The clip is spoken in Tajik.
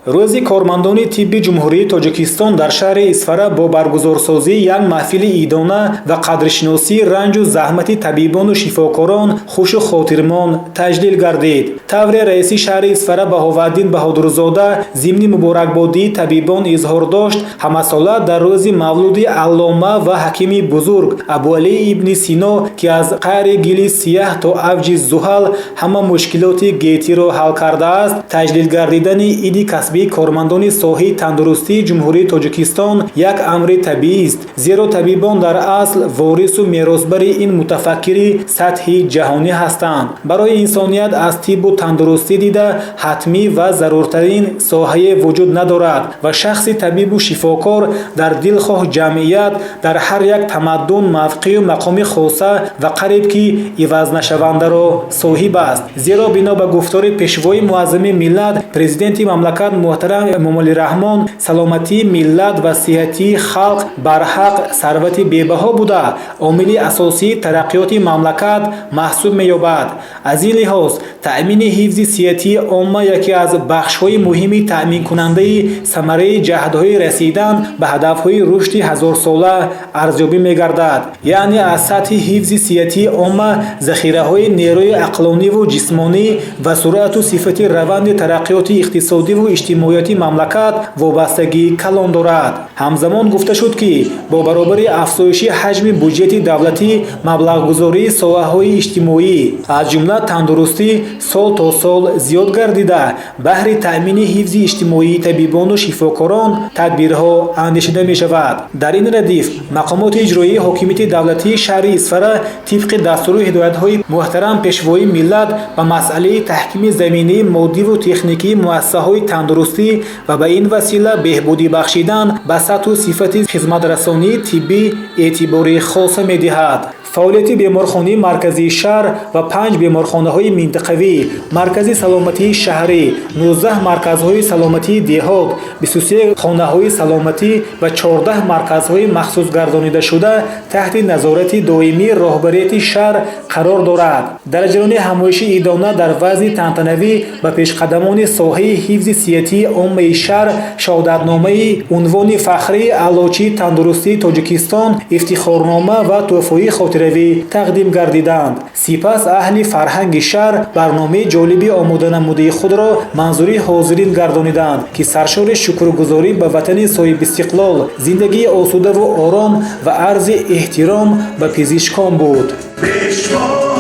рӯзи кормандони тибби ҷумҳурии тоҷикистон дар шаҳри Исфара бо баргузорсозии як маҳфили идона ва қадршиносии ранҷу заҳмати табибону шифокорон хушу хотирмон таҷлил гардид. тавре раиси шаҳри Исфара Баҳоваддин Баҳодурзода зимни муборакбодии табибон изҳор дошт, ҳамасола дар рӯзи мавлуди аллома ва ҳакими бузург Абуалӣ ибни Сино ки аз қаъри гили сияҳ то авҷи зуҳал ҳама мушкилоти гетиро ҳал кардааст, таҷлил гардидани иди касбии кормандони соҳаи тандурустии ҷумҳурии Тоҷикистон як амри табиист, зеро табибон дар асл ворису меросбари ин мутафаккири сатҳи ҷаҳонӣ ҳастанд. барои инсоният аз тиббу тандурустӣ дида ҳатмӣ ва заруртарин соҳае вуҷуд надорад ва шахси табибу шифокор дар дилхоҳ ҷамъият дар ҳар як тамаддун мавқею мақоми хоса ва қариб ки ивазнашавандаро соҳиб аст. зеро бино ба гуфтори пешвои муаззами миллат президенти мамлакат муҳтарам Эмомалӣ Раҳмон, саломатии миллат ва сиҳатии халқ барҳақ сарвати бебаҳо буда омили асосии тараққиёти мамлакат маҳсуб меёбад. аз ин лиҳоз таъмини ҳифзи сиҳатии омма яке аз бахшҳои муҳими таъминкунандаи самараи ҷаҳдҳои расидан ба ҳадафҳои рушди ҳазорсола арзёбӣ мегардад. яъне аз сатҳи ҳифзи сиҳатии омма захираҳои нерӯи ақлониву ҷисмонӣ ва суръату сифати раванди тараққиёти иқтисодиву иҷтимоиятии мамлакат вобастагии калон дорад. ҳамзамон гуфта шуд ки бо баробари афзоиши ҳаҷми буҷети давлатӣ маблағгузории соҳаҳои иҷтимоӣ аз ҷумла тандурустӣ сол то сол зиёд гардида баҳри таъмини ҳифзи иҷтимоии табибону шифокорон тадбирҳо андешида мешавад. дар ин радиф мақомоти иҷроии ҳокимияти давлатии шаҳри Исфара тибқи дастуру ҳидоятҳои муҳтарам пешвои миллат ба масъалаи таҳкими заминаи моддиву техникии муассисаҳои тандурустӣ ва ба ин васила беҳбудӣ бахшидан ба сатҳу сифати хизматрасонии тиббӣ эътибори хоса медиҳад. фаъолияти беморхонаи марказии шаҳр ва 5 беморхонаҳои минтақавӣ, маркази саломатии шаҳрӣ, 19 марказҳои саломатии деҳот, 23 хонаҳои саломатӣ ва 14 марказҳои махсус гардонидашуда таҳти назорати доимии роҳбарияти шаҳр қарор дорад. дар ҷараёни ҳамоиши идона дар вазни тантанавӣ ба пешқадамони соҳаи ҳифзи сиҳатии оммаи шаҳр шаҳодатномаи унвони фахрии аълочии тандурустии Тоҷикистон, ифтихорнома ва тӯҳфаи хотиравӣ тақдим гардиданд. сипас аҳли фарҳанги шаҳр барномаи ҷолиби омоданамудаи худро манзури ҳозирин гардониданд ки саршори шукргузорӣ ба ватани соҳибистиқлол, зиндагии осудаву ором ва арзи эҳтиром ба пизишкон буд. Peshvoy